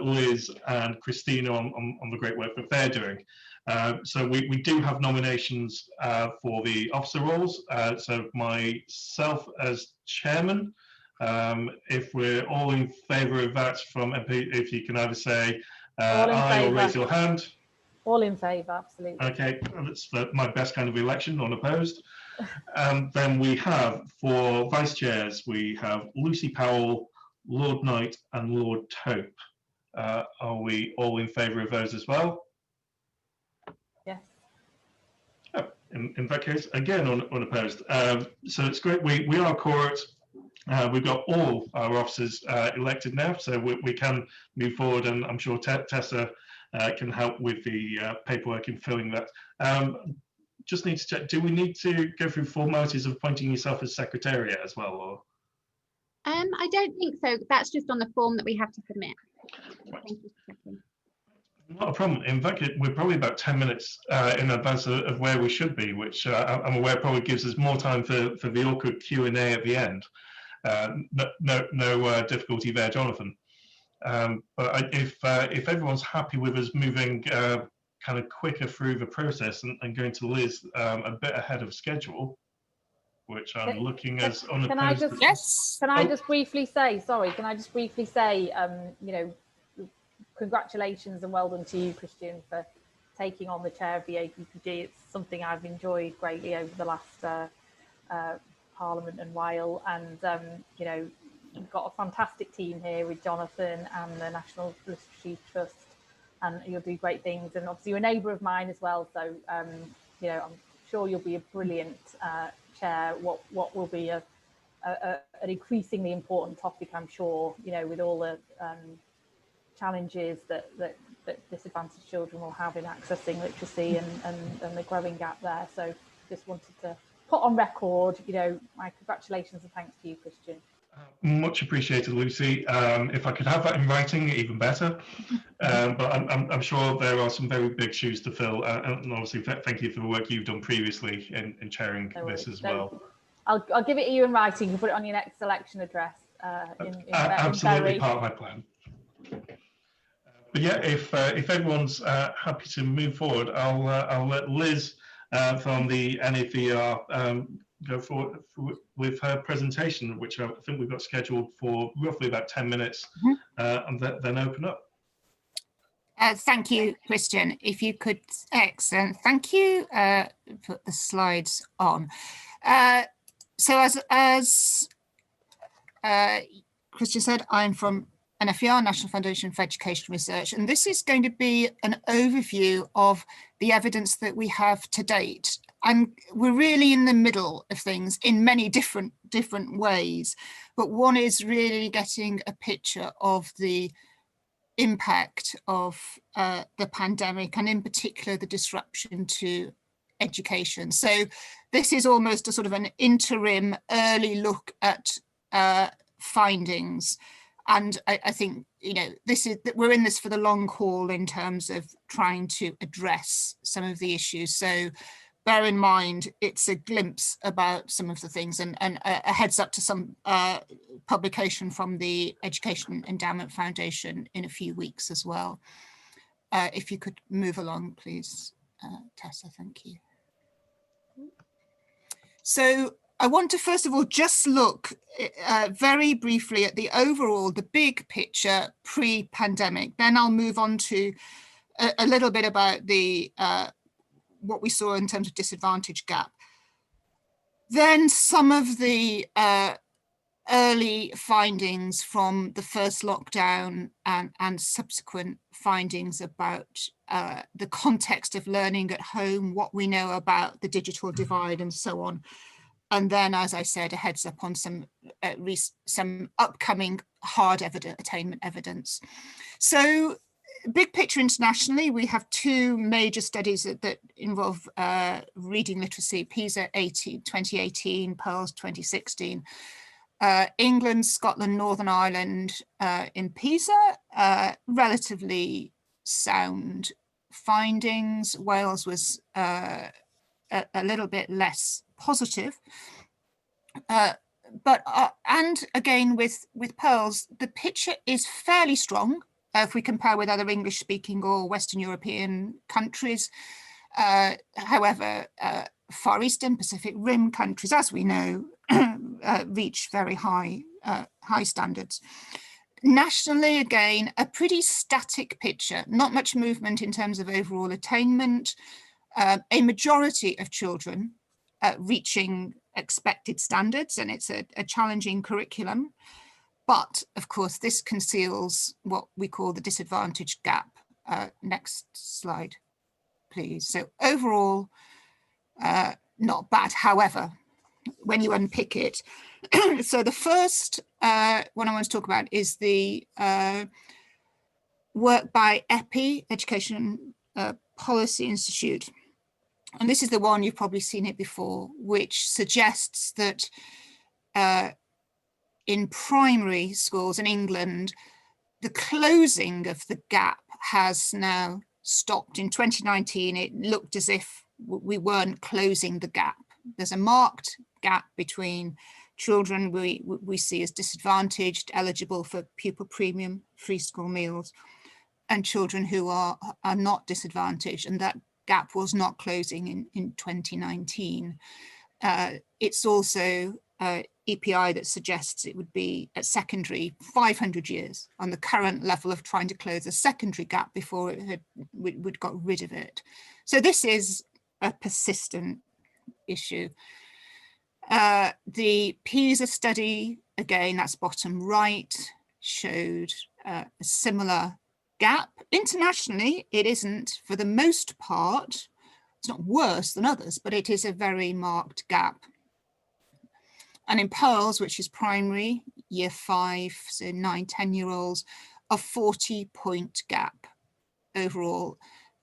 Liz and Christina on the great work that they're doing. So we do have nominations for the officer roles. So myself as chairman, if we're all in favour of that from MP, if you can either say aye or raise your hand. All in favour, absolutely. Okay, that's my best kind of election, unopposed. Then we have, for vice chairs, we have Lucy Powell, Lord Knight and Lord Tope. Are we all in favour of those as well? Yes. Oh, in that case, again, unopposed. So it's great. We are corporate. We've got all our officers elected now, so we can move forward, and I'm sure Tessa can help with the paperwork in filling that. Just need to check, do we need to go through formalities of appointing yourself as secretariat as well? Or? I don't think so. That's just on the form that we have to submit. Right. Thank you for checking. Not a problem. In fact, we're probably about 10 minutes in advance of where we should be, which I'm aware probably gives us more time for the awkward Q&A at the end. No difficulty there, Jonathan. But if everyone's happy with us moving kind of quicker through the process and going to Liz a bit ahead of schedule, which I'm looking as unopposed. Can I just, yes. Can I just briefly say, sorry, can I just briefly say, you know, congratulations and well done to you, Christian, for taking on the chair of the APPG. It's something I've enjoyed greatly over the last Parliament and while, and you know, you've got a fantastic team here with Jonathan and the National Literacy Trust, and you'll do great things. And obviously you're a neighbour of mine as well, so you know, I'm sure you'll be a brilliant chair. What will be an increasingly important topic, I'm sure, you know, with all the challenges that disadvantaged children will have in accessing literacy and the growing gap there. So just wanted to put on record, you know, my congratulations and thanks to you, Christian. Much appreciated, Lucy. If I could have that in writing, even better. But I'm sure there are some very big shoes to fill. And obviously, thank you for the work you've done previously in chairing this as well. I'll give it to you in writing. You can put it on your next election address. Absolutely part of my plan. But yeah, if everyone's happy to move forward, I'll let Liz from the NAVR go forward with her presentation, which I think we've got scheduled for roughly about 10 minutes, and then open up. Thank you, Christian. If you could, excellent. Thank you. Put the slides on. So as Christian said, I'm from NFER, National Foundation for Education Research, and this is going to be an overview of the evidence that we have to date. And we're really in the middle of things in many different ways, but one is really getting a picture of the impact of the pandemic, and in particular the disruption to education. So this is almost a sort of an interim early look at findings. And I think, you know, we're in this for the long haul in terms of trying to address some of the issues. So bear in mind, it's a glimpse about some of the things, and a heads up to some publication from the Education Endowment Foundation in a few weeks as well. If you could move along, please, Tessa, thank you. So I want to first of all just look very briefly at the overall, the big picture pre-pandemic. Then I'll move on to a little bit about the what we saw in terms of disadvantage gap. Then some of the early findings from the first lockdown and subsequent findings about the context of learning at home, what we know about the digital divide and so on. And then, as I said, a heads up on some upcoming hard attainment evidence. So big picture internationally, we have two major studies that involve reading literacy, PISA 2018, PIRLS 2016. England, Scotland, Northern Ireland in PISA, relatively sound findings. Wales was a little bit less positive, but and again with PIRLS, the picture is fairly strong. if we compare with other English-speaking or Western European countries. However, Far Eastern Pacific Rim countries, as we know, reach very high standards. Nationally, again, a pretty static picture, not much movement in terms of overall attainment, a majority of children reaching expected standards, and it's a challenging curriculum. But of course, this conceals what we call the disadvantage gap. Next slide, please. So overall, not bad. However, when you unpick it, so the first one I want to talk about is the work by EPI, Education Policy Institute. And this is the one, you've probably seen it before, which suggests that in primary schools in England, the closing of the gap has now stopped. In 2019, it looked as if we weren't closing the gap. There's a marked gap between children we see as disadvantaged, eligible for pupil premium, free school meals, and children who are not disadvantaged, and that gap was not closing in 2019. It's also EPI that suggests it would be at secondary 500 years on the current level of trying to close a secondary gap before we'd got rid of it. So this is a persistent issue. The PISA study, again, that's bottom right, showed a similar gap. Internationally, it isn't, for the most part, it's not worse than others, but it is a very marked gap. And in Pearls, which is primary, year 5, so 9, 10-year-olds, a 40-point gap overall.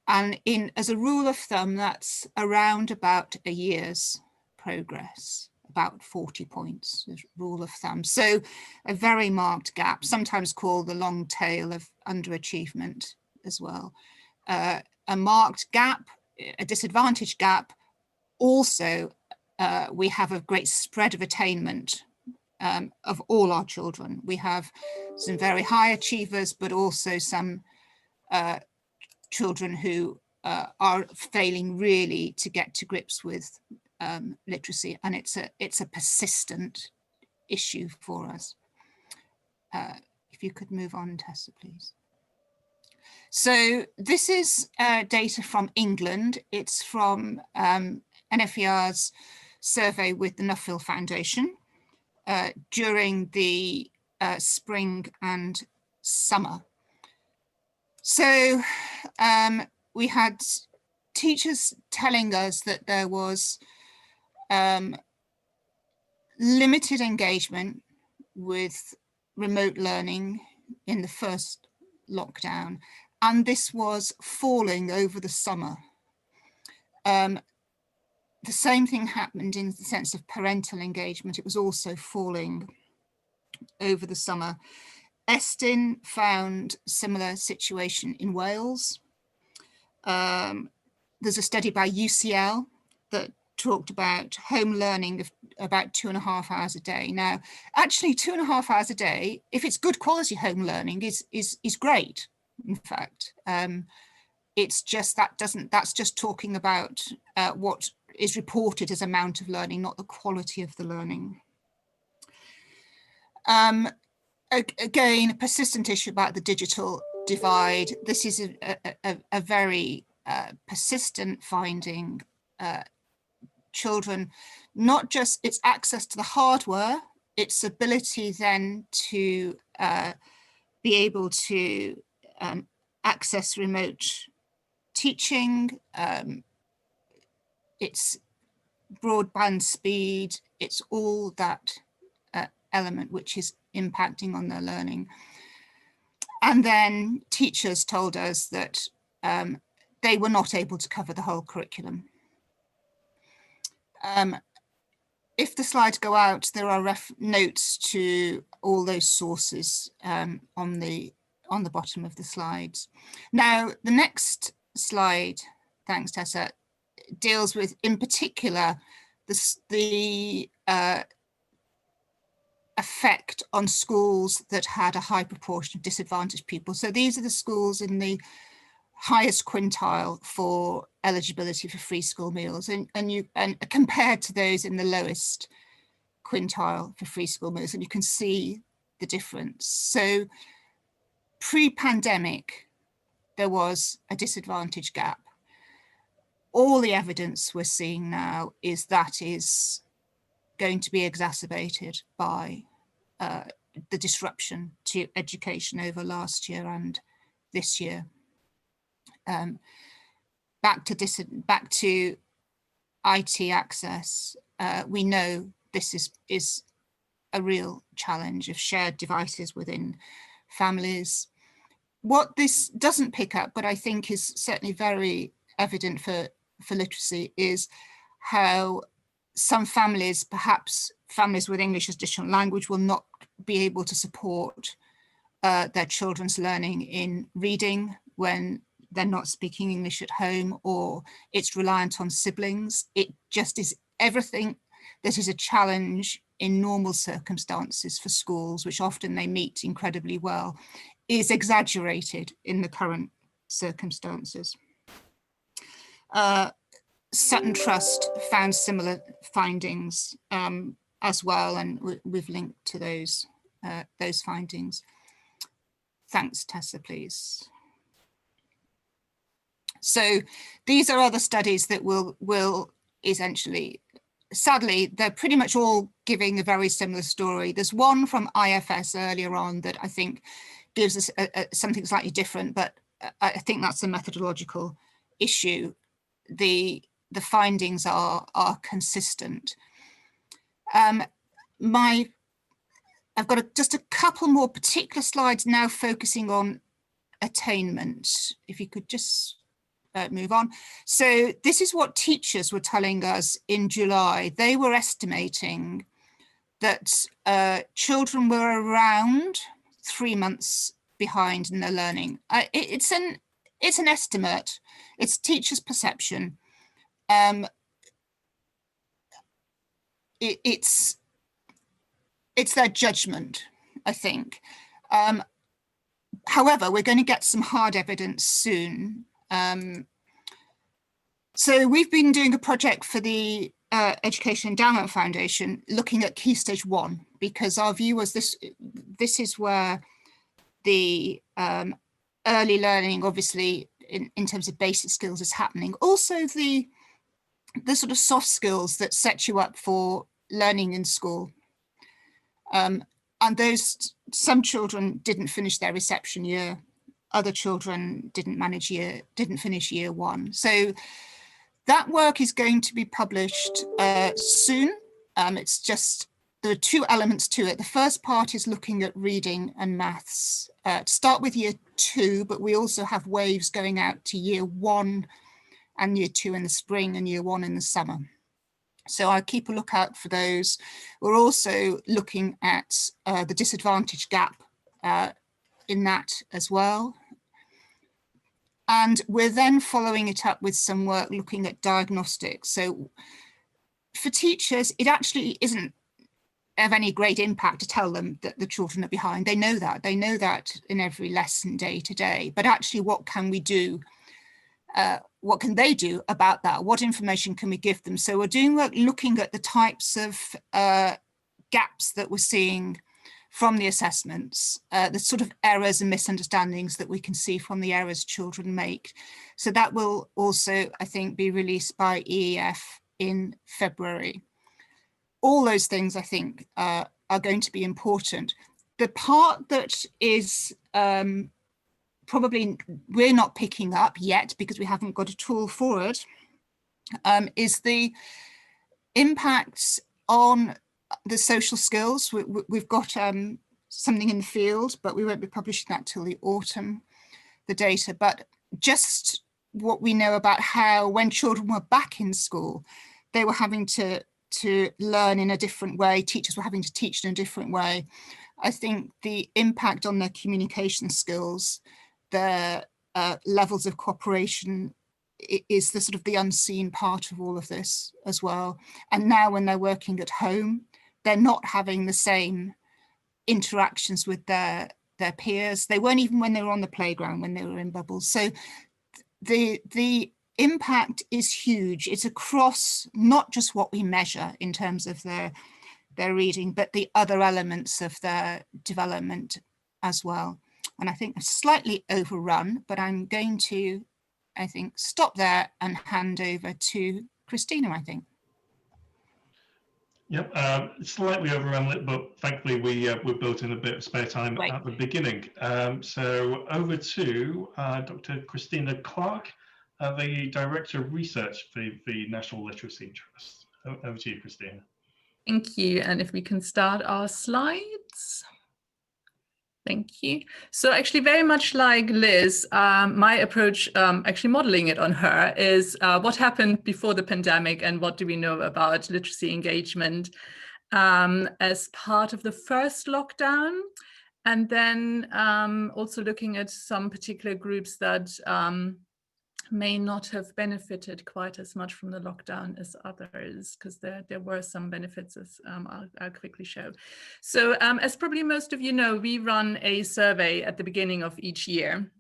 And as a rule of thumb, that's around about a year's progress, about 40 points as rule of thumb. So a very marked gap, sometimes called the long tail of underachievement as well. A marked gap, a disadvantage gap. Also, we have a great spread of attainment of all our children. We have some very high achievers, but also some children who are failing really to get to grips with literacy, and it's a persistent issue for us. If you could move on, Tessa, please. So this is data from England. It's from NFER's survey with the Nuffield Foundation during the spring and summer. So we had teachers telling us that there was limited engagement with remote learning in the first lockdown, and this was falling over the summer. The same thing happened in the sense of parental engagement. It was also falling over the summer. Estyn found similar situation in Wales. There's a study by UCL that talked about home learning of about 2.5 hours a day. Now, actually 2.5 hours a day, if it's good quality home learning, is great. In fact, it's just that's just talking about what is reported as amount of learning, not the quality of the learning. Again, a persistent issue about the digital divide. This is a very persistent finding. Children, not just its access to the hardware, its ability then to be able to access remote teaching, its broadband speed, it's all that element which is impacting on their learning. And then teachers told us that they were not able to cover the whole curriculum. If the slides go out, there are notes to all those sources on the bottom of the slides. Now, the next slide, thanks Tessa, deals with, in particular, the effect on schools that had a high proportion of disadvantaged people. So these are the schools in the highest quintile for eligibility for free school meals, and compared to those in the lowest quintile for free school meals, and you can see the difference. So pre-pandemic, there was a disadvantage gap. All the evidence we're seeing now is that is going to be exacerbated by the disruption to education over last year and this year. Back to IT access, we know this is a real challenge of shared devices within families. What this doesn't pick up, but I think is certainly very evident for literacy, is how some families, perhaps families with English as additional language, will not be able to support their children's learning in reading when they're not speaking English at home, or it's reliant on siblings. It just is everything that is a challenge in normal circumstances for schools, which often they meet incredibly well, is exaggerated in the current circumstances. Sutton Trust found similar findings as well, and we've linked to those findings. Thanks, Tessa, please. So these are other studies that will essentially, sadly, they're pretty much all giving a very similar story. There's one from IFS earlier on that I think gives us something slightly different, but I think that's a methodological issue. The findings are consistent. I've got just a couple more particular slides now focusing on attainment. If you could just move on. So this is what teachers were telling us in July. They were estimating that children were around 3 months behind in their learning. It's an estimate. It's teachers' perception. It's their judgment, I think. However, we're going to get some hard evidence soon. So we've been doing a project for the Education Endowment Foundation looking at Key Stage 1, because our view was this is where the early learning, obviously, in terms of basic skills is happening. Also the sort of soft skills that set you up for learning in school. And some children didn't finish their reception year. Other children didn't finish year 1. So that work is going to be published soon. It's just, there are 2 elements to it. The first part is looking at reading and maths to start with year 2, but we also have waves going out to year 1 and year 2 in the spring and year 1 in the summer. So I'll keep a lookout for those. We're also looking at the disadvantage gap in that as well. And we're then following it up with some work looking at diagnostics. So for teachers, it actually isn't of any great impact to tell them that the children are behind. They know that in every lesson day to day, but actually what can we do? What can they do about that? What information can we give them? So we're doing work looking at the types of gaps that we're seeing from the assessments, the sort of errors and misunderstandings that we can see from the errors children make. So that will also, I think, be released by EEF in February. All those things, I think, are going to be important. The part that is probably we're not picking up yet because we haven't got a tool for it, is the impacts on the social skills. We've got something in the field, but we won't be publishing that till the autumn, the data. But just what we know about how when children were back in school, they were having to learn in a different way. Teachers were having to teach in a different way. I think the impact on their communication skills, their levels of cooperation is the sort of the unseen part of all of this as well. And now when they're working at home, they're not having the same interactions with their peers. They weren't even when they were on the playground, when they were in bubbles. So the impact is huge. It's across not just what we measure in terms of their reading, but the other elements of their development as well. And I think I've slightly overrun, but I'm going to, I think, stop there and hand over to Christina, I think. Yep, slightly overrun, but thankfully we built in a bit of spare time Right. at the beginning. So over to Dr. Christina Clark, the Director of Research for the National Literacy Trust. Over to you, Christina. Thank you. And if we can start our slides. Thank you. So actually very much like Liz, my approach, actually modeling it on her, is what happened before the pandemic and what do we know about literacy engagement as part of the first lockdown. And then also looking at some particular groups that may not have benefited quite as much from the lockdown as others, because there were some benefits, as I'll quickly show. So as probably most of you know, we run a survey at the beginning of each year,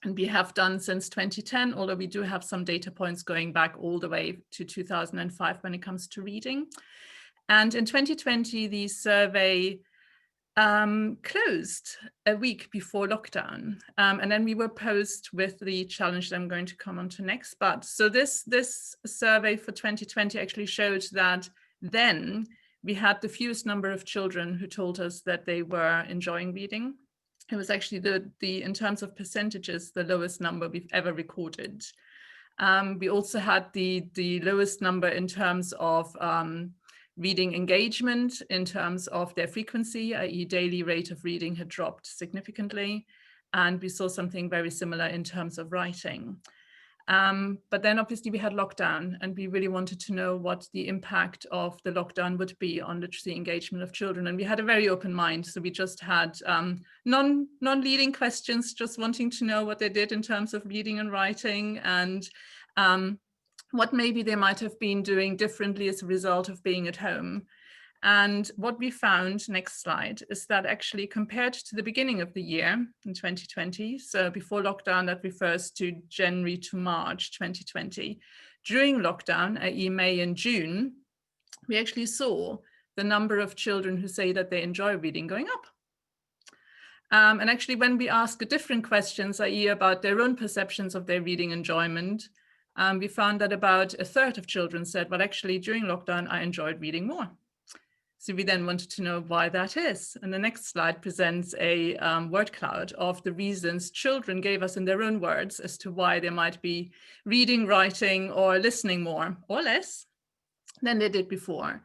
and we have done since 2010, although we do have some data points going back all the way to 2005 when it comes to reading. And in 2020, the survey closed a week before lockdown, and then we were posed with the challenge that I'm going to come on to next. But so this survey for 2020 actually showed that then we had the fewest number of children who told us that they were enjoying reading. It was actually the in terms of percentages, the lowest number we've ever recorded. We also had the lowest number in terms of reading engagement, in terms of their frequency, i.e. daily rate of reading had dropped significantly. And we saw something very similar in terms of writing. But then obviously we had lockdown, and we really wanted to know what the impact of the lockdown would be on literacy engagement of children. And we had a very open mind. So we just had non-leading questions, just wanting to know what they did in terms of reading and writing, and what maybe they might have been doing differently as a result of being at home. And what we found, next slide, is that actually compared to the beginning of the year in 2020, so before lockdown, that refers to January to March 2020, during lockdown, i.e. May and June, we actually saw the number of children who say that they enjoy reading going up. And actually when we ask different questions, i.e. about their own perceptions of their reading enjoyment, we found that about a third of children said, well, actually during lockdown, I enjoyed reading more. So we then wanted to know why that is. And the next slide presents a word cloud of the reasons children gave us in their own words as to why they might be reading, writing, or listening more or less than they did before.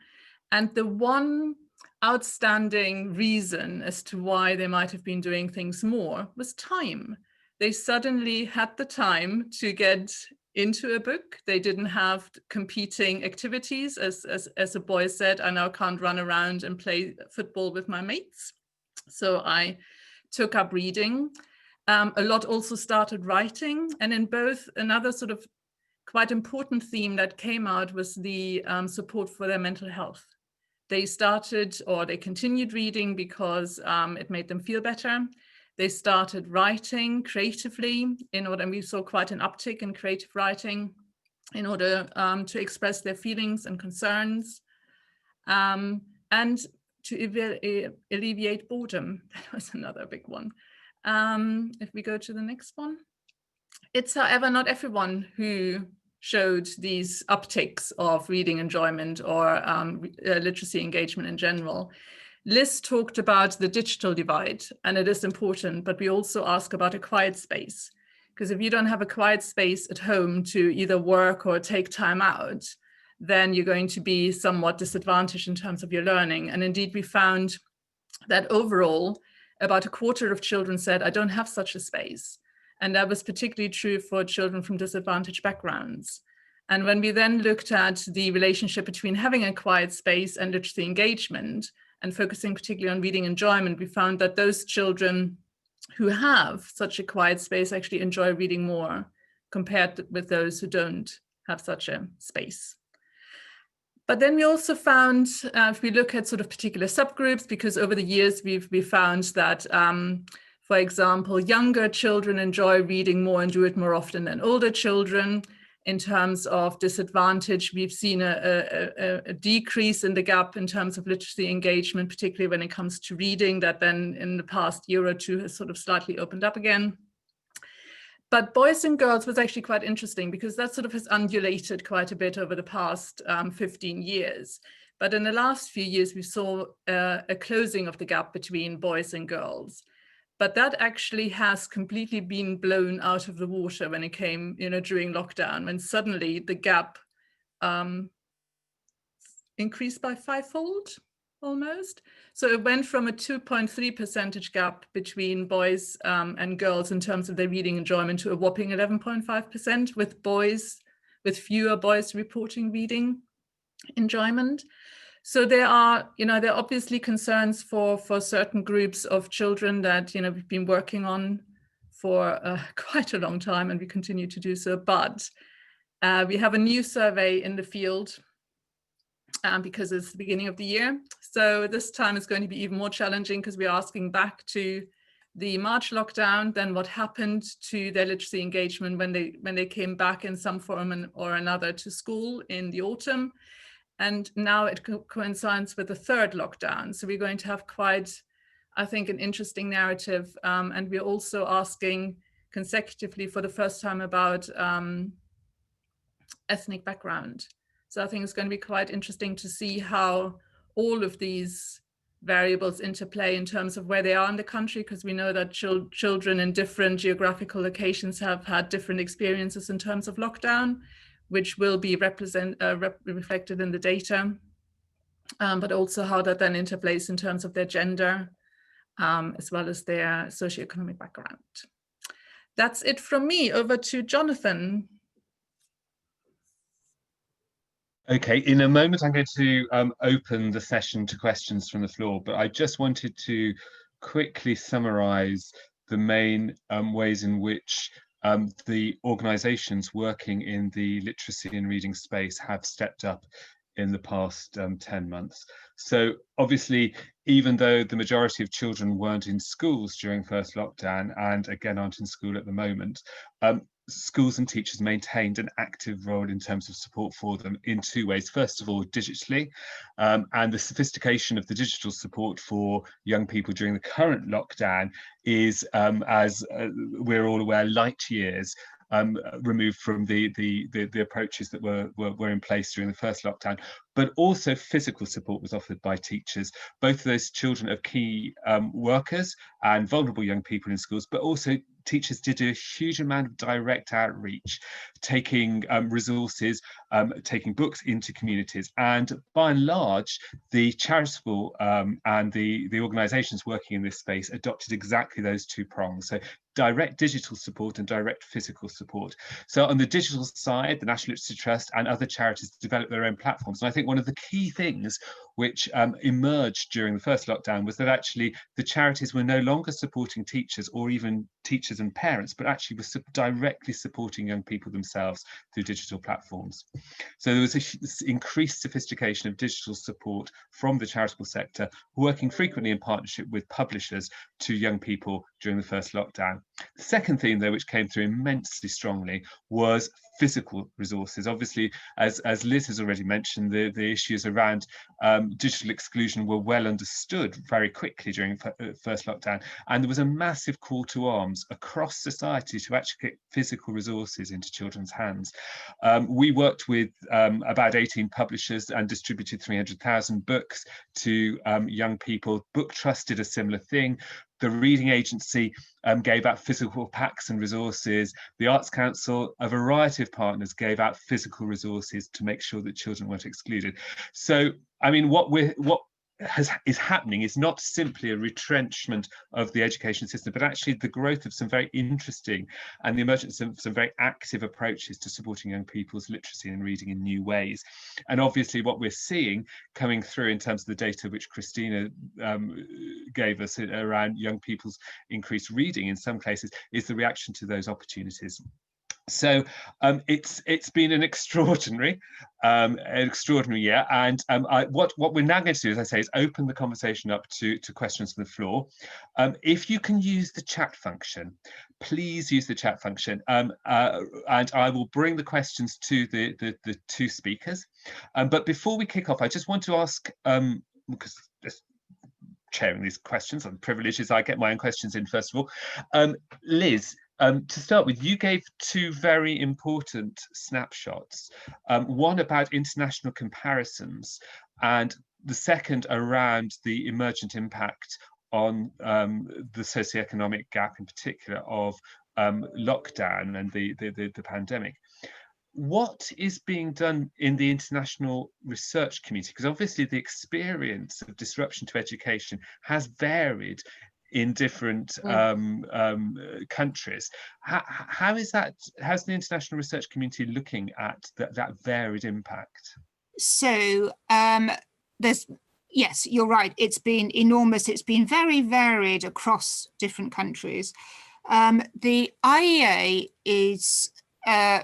And the one outstanding reason as to why they might have been doing things more was time. They suddenly had the time to get into a book. They didn't have competing activities. As a boy said, I now can't run around and play football with my mates. So I took up reading. A lot also started writing. And in both, another sort of quite important theme that came out was the support for their mental health. They started, or they continued reading because it made them feel better. They started writing creatively in order, and we saw quite an uptick in creative writing in order to express their feelings and concerns, and to alleviate boredom. That was another big one. If we go to the next one. It's, however, not everyone who showed these upticks of reading enjoyment or literacy engagement in general. Liz talked about the digital divide, and it is important, but we also ask about a quiet space. Because if you don't have a quiet space at home to either work or take time out, then you're going to be somewhat disadvantaged in terms of your learning. And indeed, we found that overall, about a quarter of children said, I don't have such a space. And that was particularly true for children from disadvantaged backgrounds. And when we then looked at the relationship between having a quiet space and literacy engagement, and focusing particularly on reading enjoyment, we found that those children who have such a quiet space actually enjoy reading more compared with those who don't have such a space. But then we also found, if we look at sort of particular subgroups, because over the years we found that, for example, younger children enjoy reading more and do it more often than older children. In terms of disadvantage, we've seen a decrease in the gap in terms of literacy engagement, particularly when it comes to reading, that then in the past year or two has sort of slightly opened up again. But boys and girls was actually quite interesting, because that sort of has undulated quite a bit over the past 15 years. But in the last few years, we saw a closing of the gap between boys and girls. But that actually has completely been blown out of the water when it came, during lockdown, when suddenly the gap increased by 5-fold almost. So it went from a 2.3% gap between boys and girls in terms of their reading enjoyment to a whopping 11.5% with fewer boys reporting reading enjoyment. So there are obviously concerns for certain groups of children that, we've been working on for quite a long time, and we continue to do so. But we have a new survey in the field because it's the beginning of the year. So this time is going to be even more challenging, because we're asking back to the March lockdown, then what happened to their literacy engagement when they came back in some form or another to school in the autumn. And now it coincides with the third lockdown. So we're going to have quite, I think, an interesting narrative. And we're also asking consecutively for the first time about ethnic background. So I think it's going to be quite interesting to see how all of these variables interplay in terms of where they are in the country, because we know that children in different geographical locations have had different experiences in terms of lockdown, which will be reflected in the data, but also how that then interplays in terms of their gender, as well as their socioeconomic background. That's it from me. Over to Jonathan. Okay, in a moment I'm going to open the session to questions from the floor, but I just wanted to quickly summarise the main ways in which the organisations working in the literacy and reading space have stepped up in the past 10 months. So obviously, even though the majority of children weren't in schools during first lockdown, and again aren't in school at the moment, schools and teachers maintained an active role in terms of support for them in two ways. First of all, digitally, and the sophistication of the digital support for young people during the current lockdown is, as we're all aware, light years removed from the approaches that were in place during the first lockdown. But also physical support was offered by teachers, both those children of key workers and vulnerable young people in schools, but also teachers did a huge amount of direct outreach, taking resources, taking books into communities. And by and large, the charitable and the organisations working in this space adopted exactly those two prongs. So direct digital support and direct physical support. So on the digital side, the National Literacy Trust and other charities developed their own platforms. And I think one of the key things which emerged during the first lockdown was that actually the charities were no longer supporting teachers or even teachers and parents, but actually were directly supporting young people themselves through digital platforms. So there was an increased sophistication of digital support from the charitable sector, working frequently in partnership with publishers to young people during the first lockdown. The second theme, though, which came through immensely strongly was physical resources. Obviously, as Liz has already mentioned, the issues around digital exclusion were well understood very quickly during first lockdown, and there was a massive call to arms across society to actually get physical resources into children's hands. We worked with about 18 publishers and distributed 300,000 books to young people. Book Trust did a similar thing. The Reading Agency gave out physical packs and resources. The Arts Council, a variety of partners, gave out physical resources to make sure that children weren't excluded. So, I mean, what is happening is not simply a retrenchment of the education system, but actually the growth of some very interesting and the emergence of some very active approaches to supporting young people's literacy and reading in new ways. And obviously what we're seeing coming through in terms of the data which Christina gave us around young people's increased reading in some cases is the reaction to those opportunities. So it's been an extraordinary year, and what we're now going to do, as I say, is open the conversation up to questions from the floor. If you can use the chat function, please use the chat function, and I will bring the questions to the two speakers. But before we kick off, I just want to ask, because chairing these questions, I'm privileged as I get my own questions in first of all. Liz, to start with, you gave two very important snapshots, one about international comparisons and the second around the emergent impact on the socioeconomic gap in particular of lockdown and the pandemic. What is being done in the international research community? Because obviously the experience of disruption to education has varied in different countries. How's the international research community looking at that varied impact? So yes, you're right. It's been enormous. It's been very varied across different countries. The IEA is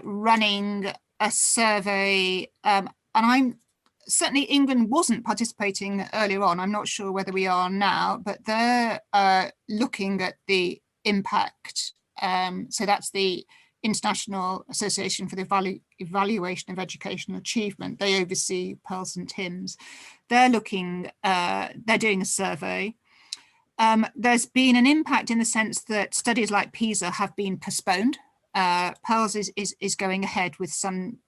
running a survey, and I'm certainly, England wasn't participating earlier on. I'm not sure whether we are now, but they're looking at the impact. So that's the International Association for the Evaluation of Educational Achievement. They oversee Pearls and Timms. They're looking, they're doing a survey. There's been an impact in the sense that studies like PISA have been postponed. Pearls is going ahead with some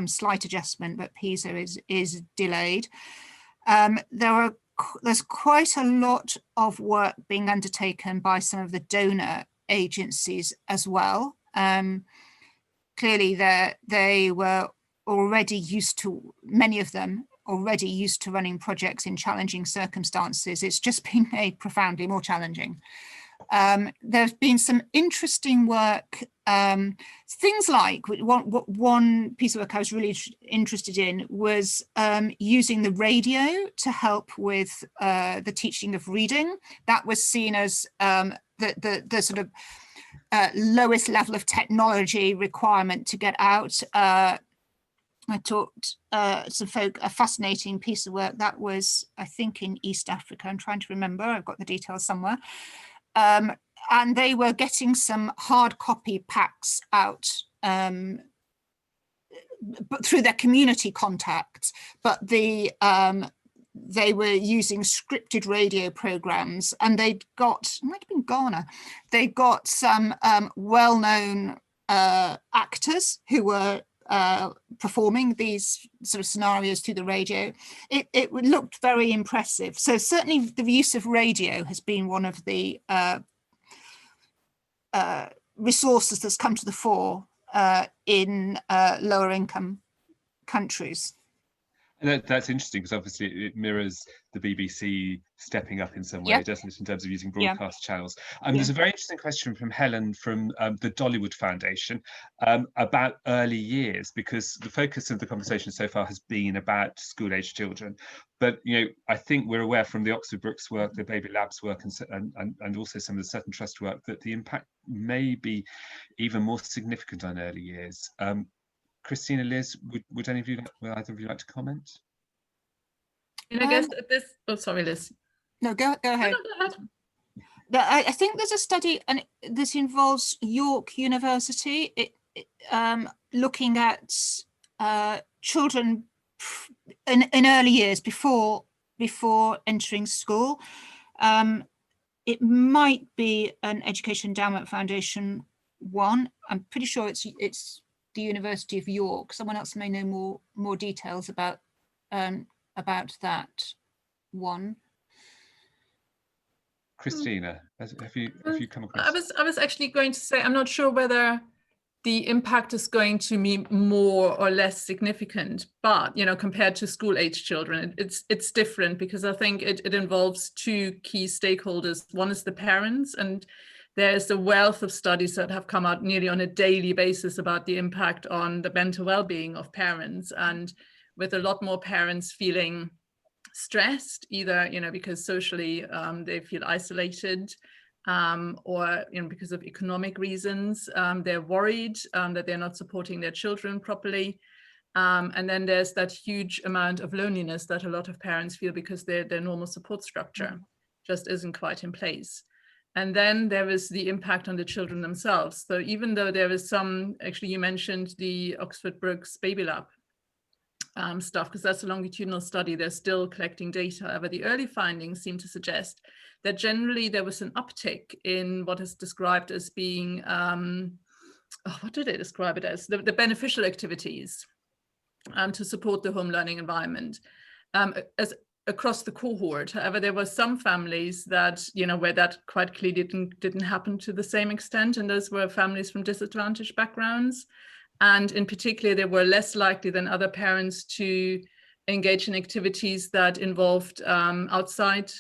slight adjustment, but PISA is delayed. There's quite a lot of work being undertaken by some of the donor agencies as well. Clearly, they were already used to, many of them already used to running projects in challenging circumstances. It's just been made profoundly more challenging. There's been some interesting work, things like one piece of work I was really interested in was using the radio to help with the teaching of reading. That was seen as the sort of lowest level of technology requirement to get out. I taught some folk a fascinating piece of work that was, I think, in East Africa. I'm trying to remember, I've got the details somewhere. And they were getting some hard copy packs out but through their community contacts, but they were using scripted radio programs, and they'd got, it might have been Ghana, they got some well-known actors who were performing these sort of scenarios through the radio. It looked very impressive. So certainly the use of radio has been one of the resources that's come to the fore in lower income countries. And that's interesting, because obviously it mirrors the BBC stepping up in some way, doesn't it, in terms of using broadcast channels. There's a very interesting question from Helen from the Dollywood Foundation about early years, because the focus of the conversation so far has been about school-age children. But I think we're aware from the Oxford Brookes work, the Baby Labs work, and also some of the Sutton Trust work, that the impact may be even more significant on early years. Christina, Liz, would any of you, will either of you like to comment? I guess this. Oh, sorry, Liz. No, go ahead. No, go ahead. I think there's a study, and this involves York University, looking at children in early years before entering school. It might be an Education Endowment Foundation one. I'm pretty sure it's the University of York. Someone else may know more details about that one. Christina, have you come across? I was actually going to say, I'm not sure whether the impact is going to be more or less significant, but compared to school-age children, it's different, because I think it involves two key stakeholders. One is the parents, and there's a wealth of studies that have come out nearly on a daily basis about the impact on the mental well-being of parents, and with a lot more parents feeling stressed, either because socially they feel isolated, or because of economic reasons, they're worried that they're not supporting their children properly. And then there's that huge amount of loneliness that a lot of parents feel because their normal support structure just isn't quite in place. And then there is the impact on the children themselves. So even though there is some, actually you mentioned the Oxford Brookes Baby Lab stuff, because that's a longitudinal study, they're still collecting data. However, the early findings seem to suggest that generally there was an uptick in what is described as being, what do they describe it as? The beneficial activities to support the home learning environment as across the cohort. However, there were some families that, where that quite clearly didn't happen to the same extent, and those were families from disadvantaged backgrounds. And in particular, they were less likely than other parents to engage in activities that involved outside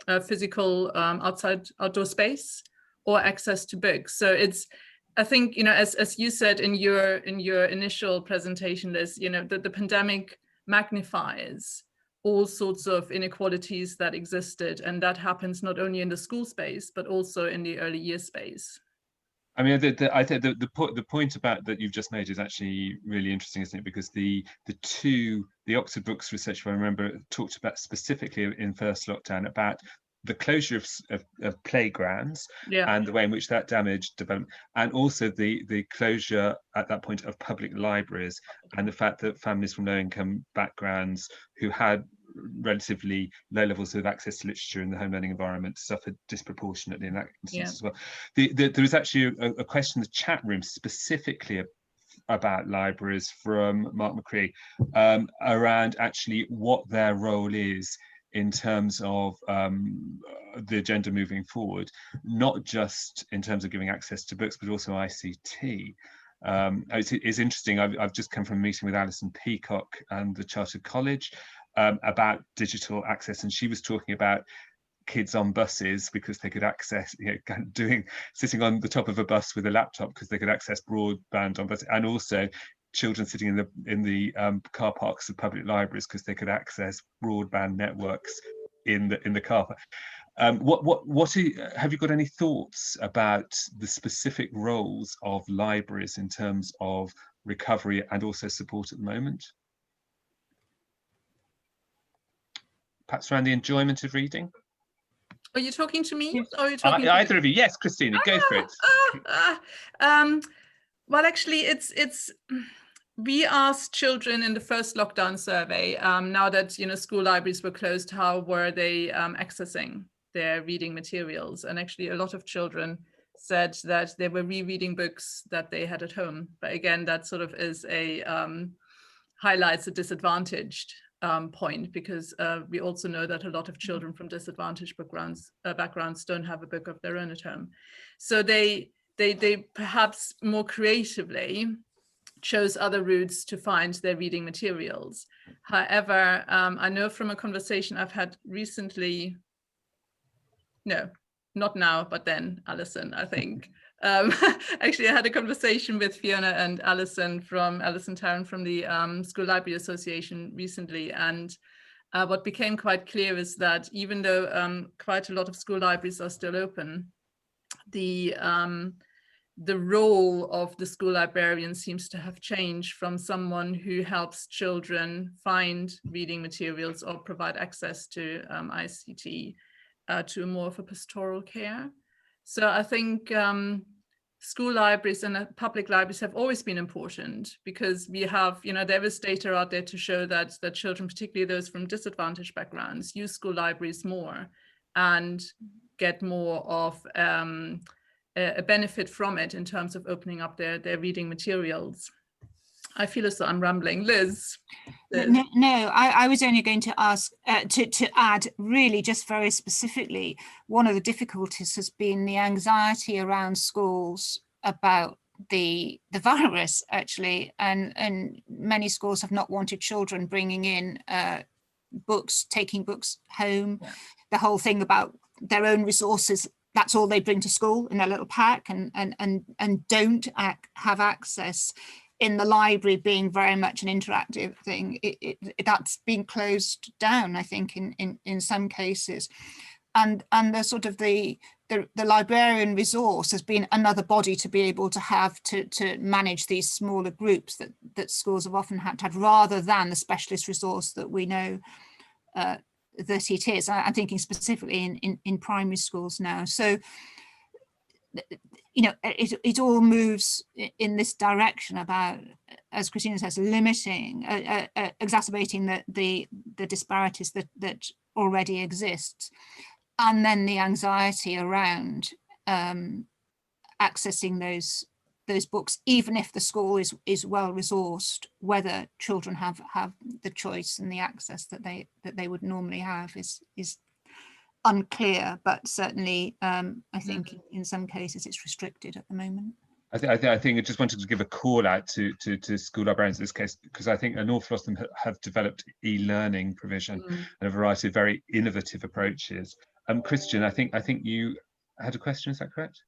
outdoor space or access to books. So it's, I think, as you said in your initial presentation, Liz, that the pandemic magnifies all sorts of inequalities that existed, and that happens not only in the school space but also in the early year space. I mean, I think the point about that you've just made is actually really interesting, isn't it? Because the Oxford Brookes research, if I remember, talked about specifically in first lockdown about the closure of playgrounds and the way in which that damaged development, and also the closure at that point of public libraries, and the fact that families from low-income backgrounds who had relatively low levels of access to literature in the home learning environment suffered disproportionately in that instance as well. There was actually a question in the chat room specifically about libraries from Mark McCree around actually what their role is in terms of the agenda moving forward, not just in terms of giving access to books, but also ICT. It's interesting, I've just come from a meeting with Alison Peacock and the Chartered College about digital access, and she was talking about kids on buses because they could access, sitting on the top of a bus with a laptop because they could access broadband on buses, and also children sitting in the car parks of public libraries because they could access broadband networks in the car park. Have you got any thoughts about the specific roles of libraries in terms of recovery and also support at the moment? Perhaps around the enjoyment of reading? Are you talking to me? Or are you talking to either of you? Yes, Christina, go for it. Well, actually, we asked children in the first lockdown survey, now that school libraries were closed, how were they accessing their reading materials? And actually, a lot of children said that they were rereading books that they had at home. But again, that sort of is highlights a disadvantaged point, because we also know that a lot of children from disadvantaged backgrounds don't have a book of their own at home. So they perhaps more creatively chose other routes to find their reading materials. However, I know from a conversation I've had recently, no, not now, but then Alison, I think. Actually, I had a conversation with Fiona and Alison Tarrant from the School Library Association recently, and what became quite clear is that even though quite a lot of school libraries are still open, the role of the school librarian seems to have changed from someone who helps children find reading materials or provide access to ICT to more of a pastoral care. So I think school libraries and public libraries have always been important, because we have, there is data out there to show that children, particularly those from disadvantaged backgrounds, use school libraries more and get more of a benefit from it in terms of opening up their reading materials. I feel as though I'm rambling. Liz? No, I was only going to ask to add, really just very specifically, one of the difficulties has been the anxiety around schools about the virus, actually, and many schools have not wanted children bringing in books, taking books home. Yeah. The whole thing about their own resources, that's all they bring to school in their little pack, and don't have access. In the library being very much an interactive thing, that's been closed down, I think, in some cases. and the sort of the librarian resource has been another body to be able to have to manage these smaller groups that schools have often had to have, rather than the specialist resource that we know that it is. I'm thinking specifically in primary schools now. So, you know, it all moves in this direction about, as Christina says, limiting, exacerbating the disparities that already exist, and then the anxiety around accessing those books, even if the school is well resourced. Whether children have the choice and the access that they would normally have is unclear, but certainly I think in some cases it's restricted at the moment. I think I just wanted to give a call out to school librarians in this case, because I think an awful lot of them have developed e-learning provision and a variety of very innovative approaches. Christian, I think you had a question, is that correct?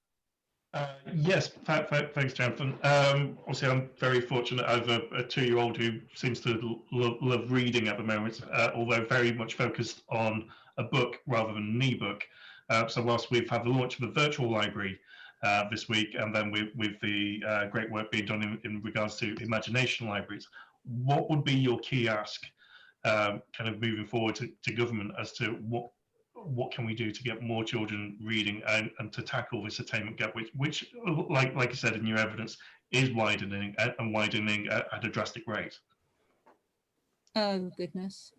Yes, thanks, Jonathan. Obviously, I'm very fortunate. I have a 2-year-old who seems to love reading at the moment, although very much focused on a book rather than an e-book. So whilst we've had the launch of the virtual library this week, and then with the great work being done in regards to imagination libraries, what would be your key ask kind of moving forward to government as to what can we do to get more children reading and to tackle this attainment gap, which like you said in your evidence, is widening and widening at a drastic rate? Oh goodness.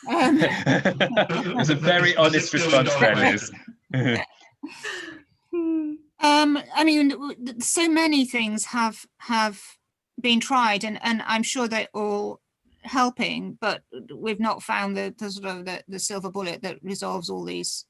It's a very honest response there, Liz. I mean, so many things have been tried, and I'm sure they're all helping, but we've not found the sort of the silver bullet that resolves all these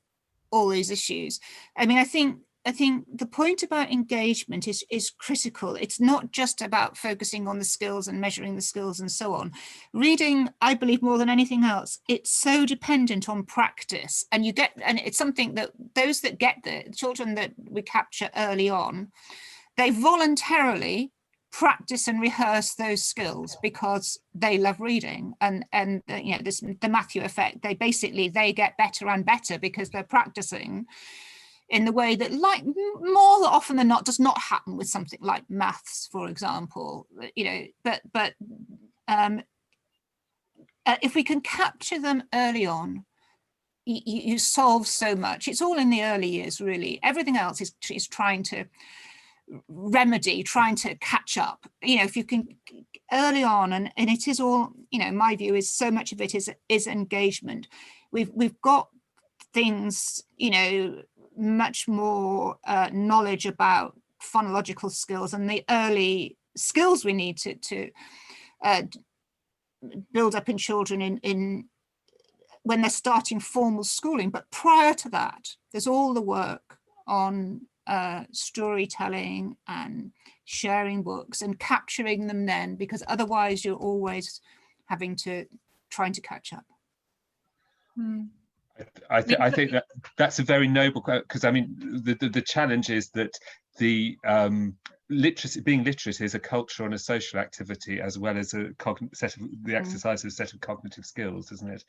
issues. I mean, I think the point about engagement is critical. It's not just about focusing on the skills and measuring the skills and so on. Reading, I believe, more than anything else, it's so dependent on practice, and it's something that those that get the children that we capture early on, they voluntarily practice and rehearse those skills because they love reading, and you know, the Matthew effect. They get better and better because they're practicing in the way that, like, more often than not, does not happen with something like maths, for example. You know, but if we can capture them early on, you solve so much. It's all in the early years, really. Everything else is trying to remedy, trying to catch up. You know, if you can early on, and it is all, you know, my view is so much of it is engagement. We've got things, you know, much more knowledge about phonological skills and the early skills we need to build up in children in when they're starting formal schooling. But prior to that, there's all the work on storytelling and sharing books and capturing them then, because otherwise you're always trying to catch up. I think that's a very noble quote, because I mean the challenge is that the being literate is a cultural and a social activity, as well as the exercise of a set of cognitive skills, isn't it?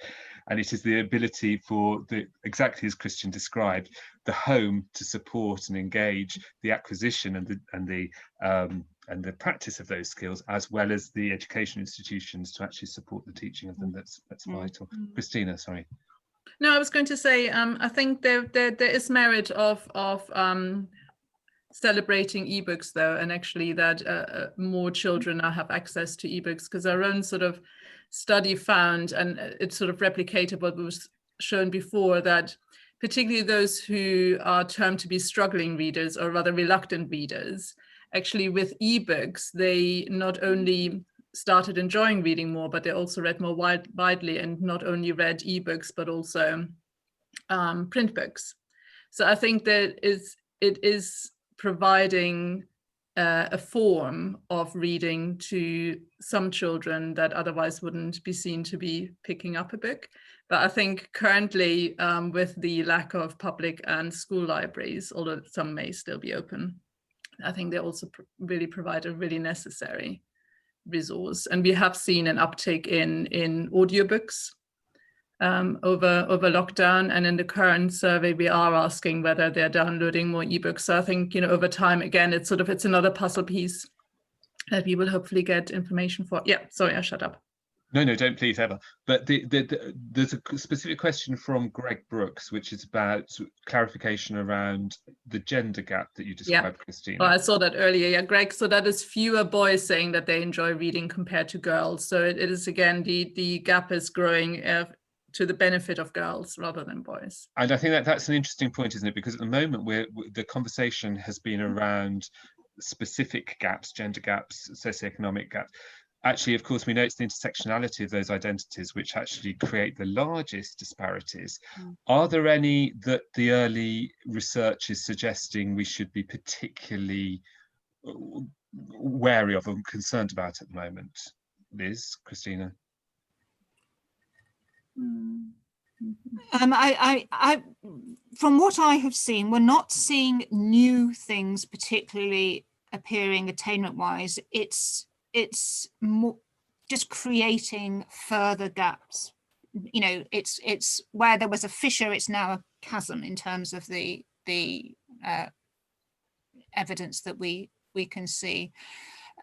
And it is the ability for exactly as Christian described, the home to support and engage the acquisition and the practice of those skills, as well as the education institutions to actually support the teaching of them. That's vital. Christina, sorry. No, I was going to say, I think there is merit of celebrating ebooks, though, and actually that more children now have access to ebooks, because our own sort of study found, and it's sort of replicated what was shown before, that particularly those who are termed to be struggling readers, or rather reluctant readers, actually with ebooks, they not only started enjoying reading more, but they also read more widely, and not only read ebooks, but also print books. So I think that it is providing a form of reading to some children that otherwise wouldn't be seen to be picking up a book. But I think currently, with the lack of public and school libraries, although some may still be open, I think they also really provide a really necessary resource. And we have seen an uptake in audiobooks, over lockdown. And in the current survey, we are asking whether they're downloading more ebooks. So I think, over time, again, it's another puzzle piece that we will hopefully get information for. Yeah, sorry, I shut up. No, don't please ever. But there's a specific question from Greg Brooks, which is about clarification around the gender gap that you described, Christina. Well, I saw that earlier. Yeah, Greg. So that is fewer boys saying that they enjoy reading compared to girls. So it is, again, the gap is growing to the benefit of girls rather than boys. And I think that's an interesting point, isn't it? Because at the moment, the conversation has been around specific gaps, gender gaps, socioeconomic gaps. Actually, of course, we know it's the intersectionality of those identities which actually create the largest disparities. Are there any that the early research is suggesting we should be particularly wary of and concerned about at the moment? Liz, Christina? I from what I have seen, we're not seeing new things particularly appearing attainment-wise. It's more just creating further gaps. It's where there was a fissure, it's now a chasm in terms of the evidence that we can see,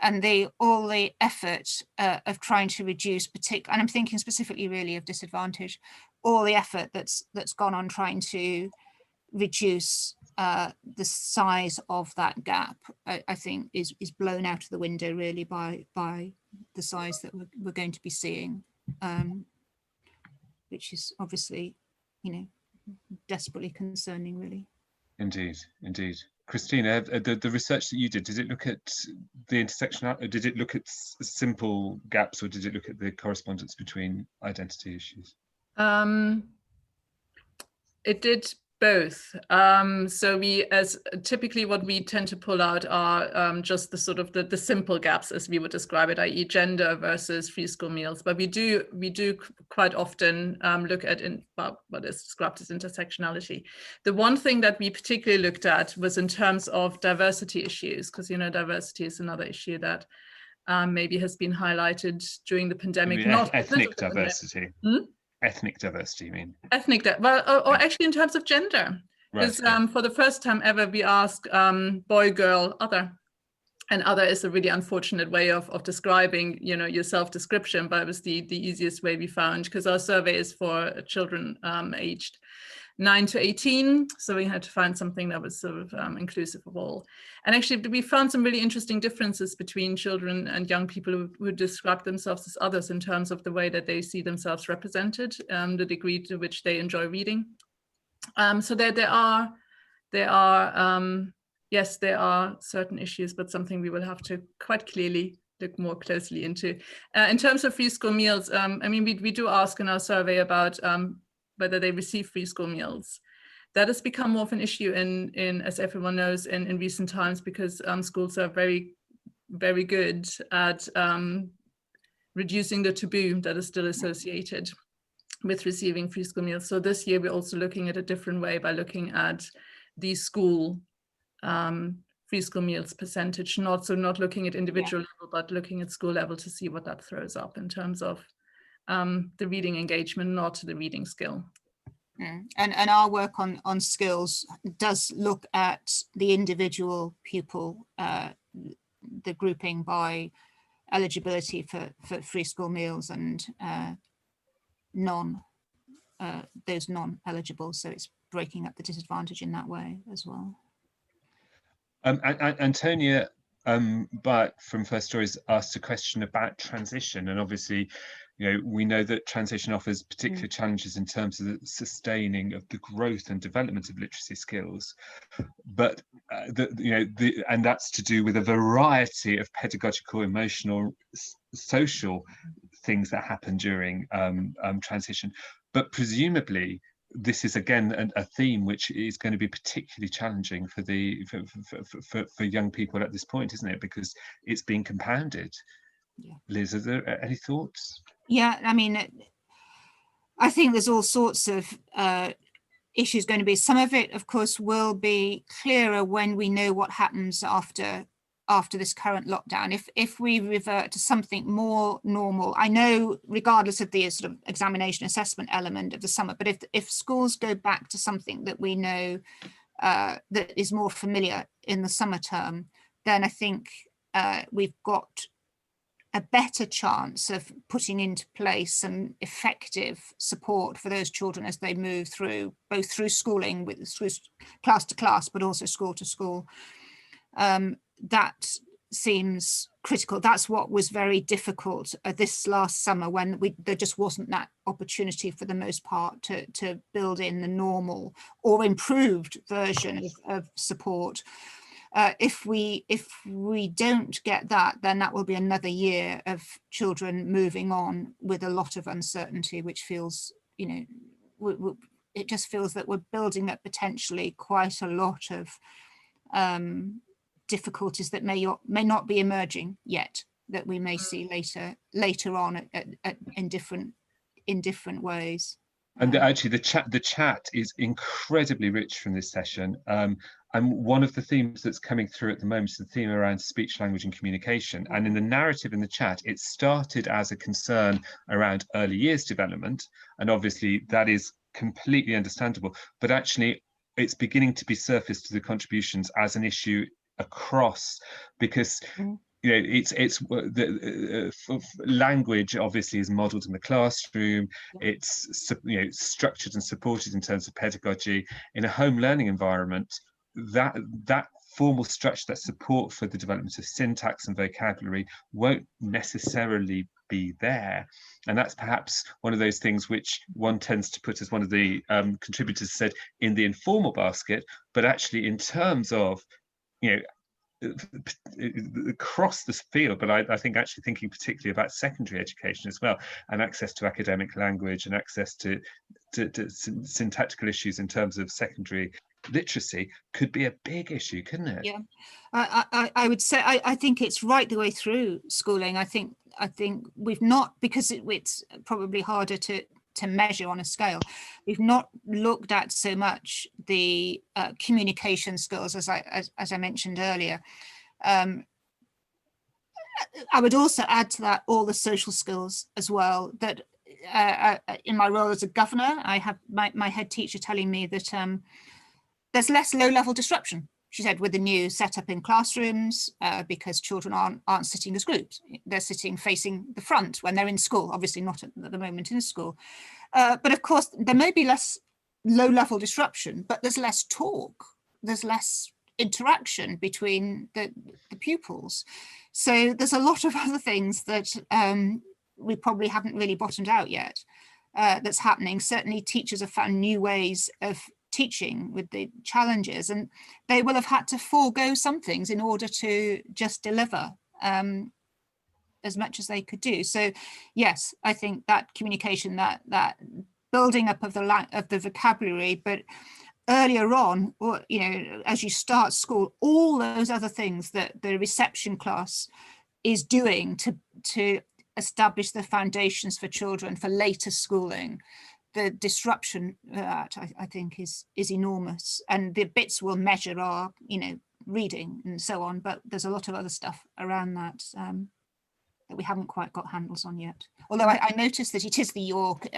and all the effort of trying to reduce and I'm thinking specifically really of disadvantage, all the effort that's gone on trying to reduce the size of that gap, I think is blown out of the window really by the size that we're going to be seeing, which is obviously, desperately concerning, really. Indeed. Christina, the research that you did it look at the intersection? Did it look at simple gaps, or did it look at the correspondence between identity issues? It did both. So as typically what we tend to pull out are just the sort of the simple gaps, as we would describe it, i.e. gender versus free school meals. But we do quite often look at what is described as intersectionality. The one thing that we particularly looked at was in terms of diversity issues, because diversity is another issue that maybe has been highlighted during the pandemic. Not ethnic diversity. Ethnic diversity, you mean? Or actually in terms of gender. Because for the first time ever, we ask boy, girl, other. And other is a really unfortunate way of describing, your self-description, but it was the easiest way we found, because our survey is for children aged 9 to 18. So we had to find something that was sort of inclusive of all. And actually, we found some really interesting differences between children and young people who describe themselves as others in terms of the way that they see themselves represented, the degree to which they enjoy reading. So there are certain issues, but something we will have to quite clearly look more closely into. In terms of free school meals, we do ask in our survey about whether they receive free school meals. That has become more of an issue in as everyone knows, in recent times, because schools are very, very good at reducing the taboo that is still associated with receiving free school meals. So this year, we're also looking at a different way by looking at the school free school meals percentage, not looking at individual level, but looking at school level to see what that throws up in terms of the reading engagement, not the reading skill. And our work on skills does look at the individual pupil, the grouping by eligibility for free school meals and those non-eligible. So it's breaking up the disadvantage in that way as well. Antonia but from First Stories asked a question about transition, and obviously we know that transition offers particular challenges in terms of the sustaining of the growth and development of literacy skills, but and that's to do with a variety of pedagogical, emotional, social things that happen during transition. But presumably this is again a theme which is going to be particularly challenging for young people at this point, isn't it? Because it's being compounded. Yeah. Liz, are there any thoughts? Yeah, I mean, I think there's all sorts of issues going to be. Some of it, of course, will be clearer when we know what happens after after this current lockdown, if we revert to something more normal. I know regardless of the sort of examination assessment element of the summer, but if schools go back to something that we know that is more familiar in the summer term, then I think we've got a better chance of putting into place some effective support for those children as they move through, both through schooling, through class to class, but also school to school. That seems critical. That's what was very difficult this last summer, when there just wasn't that opportunity for the most part to build in the normal or improved version of support. If we don't get that, then that will be another year of children moving on with a lot of uncertainty, which feels, you know, it just feels that we're building up potentially quite a lot of difficulties that may not be emerging yet, that we may see later on in different ways. And actually, the chat is incredibly rich from this session. And one of the themes that's coming through at the moment is the theme around speech, language, and communication. And in the narrative in the chat, it started as a concern around early years development, and obviously that is completely understandable. But actually, it's beginning to be surfaced to the contributions as an issue across, because you know, it's the language obviously is modelled in the classroom. It's, you know, structured and supported in terms of pedagogy. In a home learning environment, that formal structure, that support for the development of syntax and vocabulary won't necessarily be there. And that's perhaps one of those things which one tends to put, as one of the contributors said, in the informal basket, but actually in terms of, you know, across this field, but I think actually thinking particularly about secondary education as well, and access to academic language and access to syntactical issues in terms of secondary literacy could be a big issue, couldn't it? Yeah, I would say I think it's right the way through schooling. I think we've not, because it's probably harder to measure on a scale, we've not looked at so much the communication skills, as I mentioned earlier. I would also add to that all the social skills as well, that in my role as a governor, I have my head teacher telling me that there's less low-level disruption, she said, with the new setup in classrooms, because children aren't sitting as groups. They're sitting facing the front when they're in school, obviously not at the moment in school. But of course, there may be less low-level disruption, but there's less talk, there's less interaction between the pupils. So there's a lot of other things that we probably haven't really bottomed out yet that's happening. Certainly teachers have found new ways of teaching with the challenges, and they will have had to forego some things in order to just deliver as much as they could do. So yes, I think that communication, that building up of the vocabulary, but earlier on, or you know, as you start school, all those other things that the reception class is doing to establish the foundations for children for later schooling. The disruption that I think is enormous, and the bits we'll measure are, you know, reading and so on, but there's a lot of other stuff around that that we haven't quite got handles on yet. Although I noticed that it is the York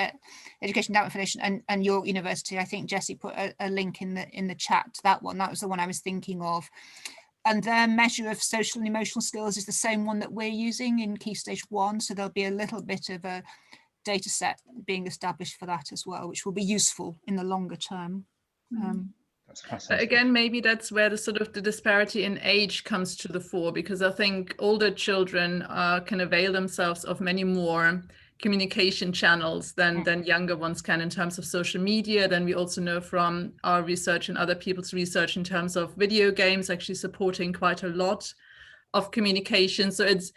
Education Endowment Foundation and York University. I think Jessie put a link in the chat to that one. That was the one I was thinking of. And their measure of social and emotional skills is the same one that we're using in Key Stage 1. So there'll be a little bit of a data set being established for that as well, which will be useful in the longer term. That's fascinating. Again, maybe that's where the sort of the disparity in age comes to the fore, because I think older children can avail themselves of many more communication channels than younger ones can in terms of social media. Then we also know from our research and other people's research in terms of video games actually supporting quite a lot of communication. So it's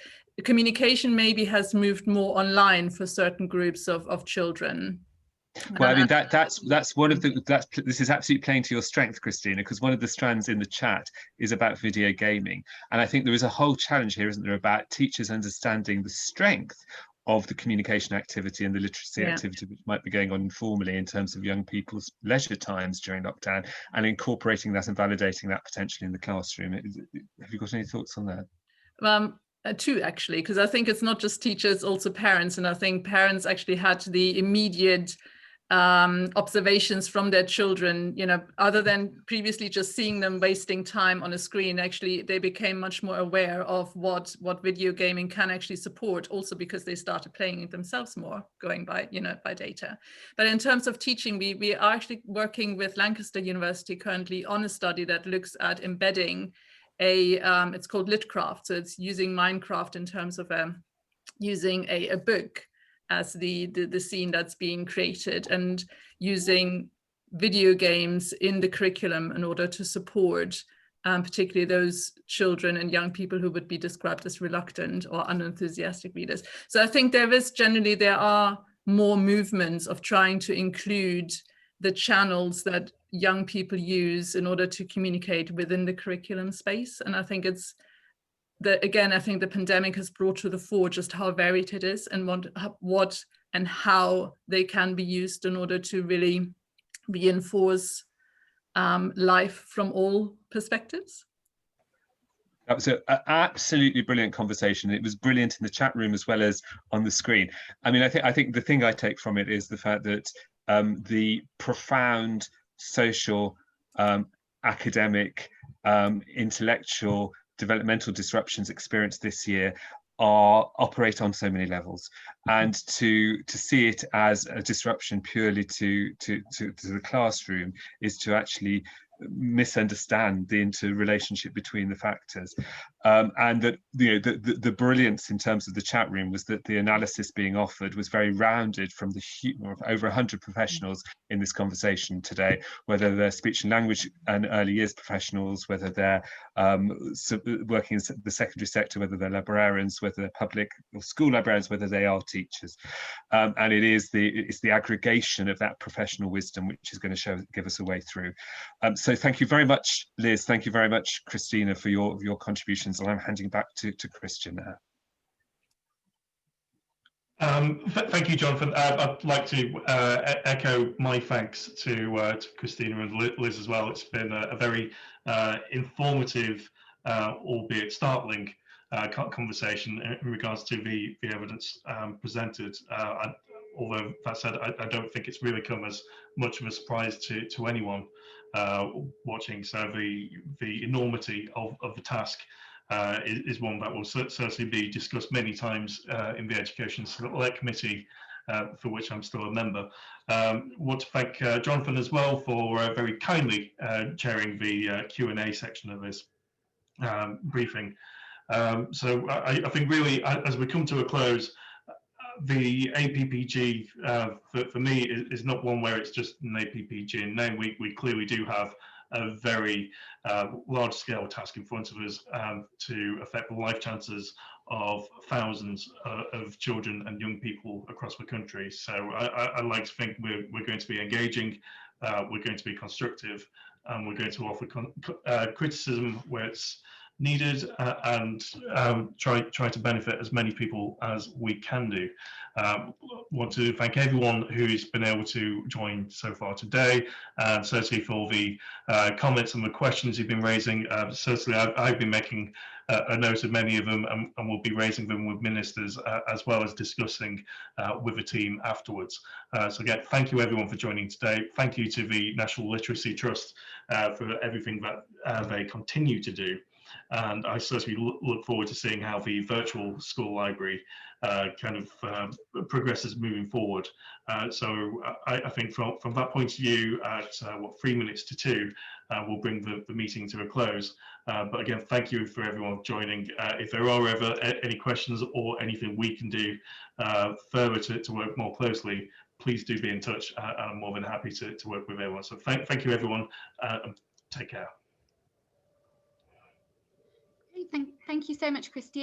communication maybe has moved more online for certain groups of children. Well, I mean, that's one of the, this is absolutely playing to your strength, Christina, because one of the strands in the chat is about video gaming. And I think there is a whole challenge here, isn't there, about teachers understanding the strength of the communication activity and the literacy activity which might be going on informally in terms of young people's leisure times during lockdown, and incorporating that and validating that potentially in the classroom. Have you got any thoughts on that? Two, actually, because I think it's not just teachers, also parents, and I think parents actually had the immediate observations from their children, you know, other than previously just seeing them wasting time on a screen. Actually, they became much more aware of what video gaming can actually support, also because they started playing it themselves more, going by, you know, by data. But in terms of teaching, we are actually working with Lancaster University currently on a study that looks at embedding it's called Litcraft, so it's using Minecraft in terms of using a book as the scene that's being created, and using video games in the curriculum in order to support particularly those children and young people who would be described as reluctant or unenthusiastic readers. So I think there are more movements of trying to include the channels that young people use in order to communicate within the curriculum space. And I think I think the pandemic has brought to the fore just how varied it is, and what and how they can be used in order to really reinforce life from all perspectives. That was an absolutely brilliant conversation. It was brilliant in the chat room as well as on the screen. I mean, I think the thing I take from it is the fact that the profound social, academic, intellectual, developmental disruptions experienced this year operate on so many levels, and to see it as a disruption purely to the classroom is to actually misunderstand the interrelationship between the factors, and that, you know, the brilliance in terms of the chat room was that the analysis being offered was very rounded from the over 100 professionals in this conversation today, whether they're speech and language and early years professionals, whether they're working in the secondary sector, whether they're librarians, whether they're public or school librarians, whether they are teachers, and it's the aggregation of that professional wisdom which is going to give us a way through. So thank you very much, Liz. Thank you very much, Christina, for your contributions. And I'm handing back to Christian now. Thank you, Jonathan. I'd like to echo my thanks to Christina and Liz as well. It's been a very informative, albeit startling, conversation in regards to the evidence presented. Although that said, I don't think it's really come as much of a surprise to anyone watching. So the enormity of the task is one that will certainly be discussed many times in the Education Select Committee, for which I'm still a member. Want to thank Jonathan as well for very kindly chairing the Q&A section of this briefing. So I think really, as we come to a close, the APPG for me is not one where it's just an APPG in name. We clearly do have a very large-scale task in front of us to affect the life chances of thousands of children and young people across the country. So I like to think we're going to be engaging, we're going to be constructive, and we're going to offer criticism where it's needed, and try to benefit as many people as we can do. Want to thank everyone who's been able to join so far today, and certainly for the comments and the questions you've been raising. Certainly I've been making a note of many of them, and we'll be raising them with ministers as well as discussing with the team afterwards. So again, thank you everyone for joining today. Thank you to the National Literacy Trust for everything that they continue to do. And I certainly look forward to seeing how the virtual school library kind of progresses moving forward. So I think from that point of view, at 3 minutes to 2, we'll bring the meeting to a close. But again, thank you for everyone joining. If there are ever any questions or anything we can do further to work more closely, please do be in touch. I'm more than happy to work with everyone. So thank you everyone, and take care. Thank you so much, Christina.